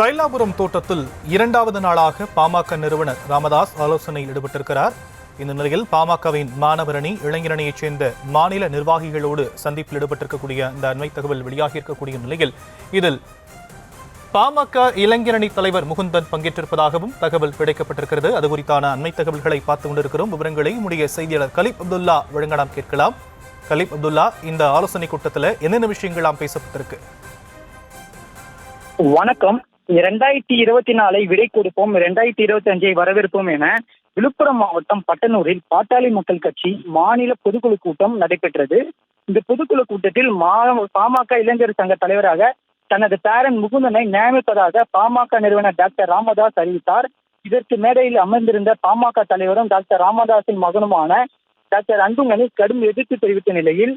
தைலாபுரம் தோட்டத்தில் இரண்டாவது நாளாக பாமக நிறுவனர் ராமதாஸ் ஆலோசனையில் ஈடுபட்டிருக்கிறார். இந்த நிலையில் பாமகவின் மாணவரணி இளைஞரணியைச் சேர்ந்த மாநில நிர்வாகிகளோடு சந்திப்பில் ஈடுபட்டிருக்கக்கூடிய இந்த அண்மை தகவல் வெளியாகியிருக்கக்கூடிய நிலையில் இதில் பாமக இளைஞரணி தலைவர் முகுந்தன் பங்கேற்றிருப்பதாகவும் தகவல் கிடைக்கப்பட்டிருக்கிறது. அது குறித்தான அண்மை தகவல்களை பார்த்து கொண்டிருக்கிறோம். விவரங்களை நம்முடைய செய்தியாளர் கலீப் அப்துல்லா வழங்க நாம் கேட்கலாம். கலீப் அப்துல்லா, இந்த ஆலோசனை கூட்டத்தில் என்னென்ன விஷயங்களாம் பேசப்பட்டிருக்கு? வணக்கம். 2024 விடை கொடுப்போம், 2025 வரவேற்போம் என விழுப்புரம் மாவட்டம் பட்டனூரில் பாட்டாளி மக்கள் கட்சி மாநில பொதுக்குழு கூட்டம் நடைபெற்றது. இந்த பொதுக்குழு கூட்டத்தில் பாமக இளைஞர் சங்க தலைவராக தனது பேரன் முகுந்தனை நியமிப்பதாக பாமக நிறுவனர் டாக்டர் ராமதாஸ் அறிவித்தார். இதற்கு மேடையில் அமர்ந்திருந்த பாமக தலைவரும் டாக்டர் ராமதாஸின் மகனுமான டாக்டர் அன்புமணி கடும் எதிர்ப்பு தெரிவித்த நிலையில்,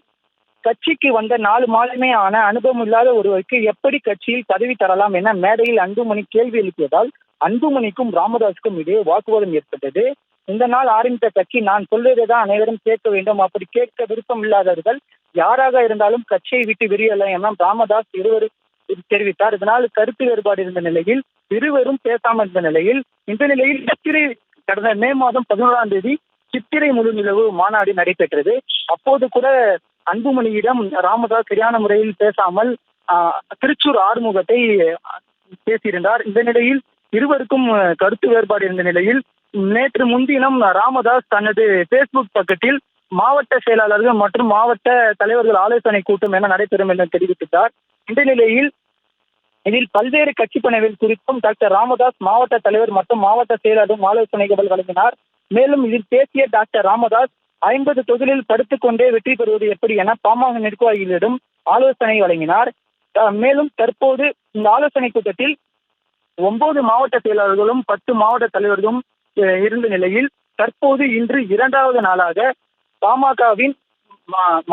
கட்சிக்கு வந்த 4 மாதமே ஆன அனுபவம் இல்லாத ஒருவருக்கு எப்படி கட்சியில் பதவி தரலாம் என மேடையில் அன்புமணி கேள்வி எழுப்பியதால் அன்புமணிக்கும் ராமதாஸுக்கும் இடையே வாக்குவாதம் ஏற்பட்டது. இந்த நாள் ஆரம்பித்த கட்சி நான் சொல்வதைதான் அனைவரும் கேட்க வேண்டும், அப்படி கேட்க விருப்பம் இல்லாதவர்கள் யாராக இருந்தாலும் கட்சியை விட்டு வெளியேறலாம் என ராமதாஸ் தெரிவித்தார். இதனால் கருத்து வேறுபாடு இருந்த நிலையில் இருவரும் பேசாமல் இருந்த நிலையில் இந்த நிலையில் கடந்த மே மாதம் 11ஆம் தேதி சித்திரை முழு நிலவு மாநாடு நடைபெற்றது. அப்போது கூட அன்புமணியிடம் ராமதாஸ் சரியான முறையில் பேசாமல் திருச்சூர் ஆறுமுகத்தை பேசியிருந்தார். இந்த நிலையில் இருவருக்கும் கருத்து வேறுபாடு இருந்த நிலையில் நேற்று முன்தினம் ராமதாஸ் தனது பேஸ்புக் பக்கத்தில் மாவட்ட செயலாளர்கள் மற்றும் மாவட்ட தலைவர்கள் ஆலோசனை கூட்டம் என நடைபெறும் என தெரிவித்தார். இந்த நிலையில் இதில் பல்வேறு கட்சி பணிகள் குறித்தும் டாக்டர் ராமதாஸ் மாவட்ட தலைவர் மற்றும் மாவட்ட செயலாளரும் ஆலோசனைகள் வழங்கினார். மேலும் இதில் பேசிய டாக்டர் ராமதாஸ் 50 தொகுதிகளில் படுத்துக் கொண்டே வெற்றி பெறுவது எப்படி என பாமக நிர்வாகிகளிடம் ஆலோசனை வழங்கினார். மேலும் தற்போது இந்த ஆலோசனை கூட்டத்தில் 9 மாவட்ட செயலாளர்களும் 10 மாவட்ட தலைவர்களும் இருந்த நிலையில் தற்போது இன்று 2வது நாளாக பாமகவின்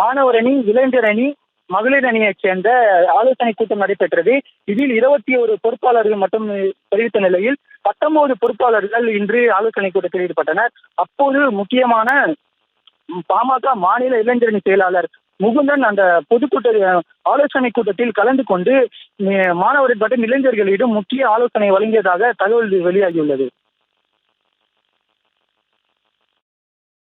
மாணவரணி, இளைஞரணி, மகளிர் அணியைச் சேர்ந்த ஆலோசனை கூட்டம் நடைபெற்றது. இதில் 21 பொறுப்பாளர்கள் மட்டும் தெரிவித்த நிலையில் 19 பொறுப்பாளர்கள் இன்று ஆலோசனை கூட்டத்தில் ஈடுபட்டனர். அப்போது முக்கியமான பாமக மாநில இளைஞரணி செயலாளர் முகுந்தன் அந்த பொதுக்கூட்ட ஆலோசனை கூட்டத்தில் கலந்து கொண்டு மாணவர்கள் மற்றும் இளைஞர்களிடம் முக்கிய ஆலோசனை வழங்கியதாக தகவல் வெளியாகியுள்ளது.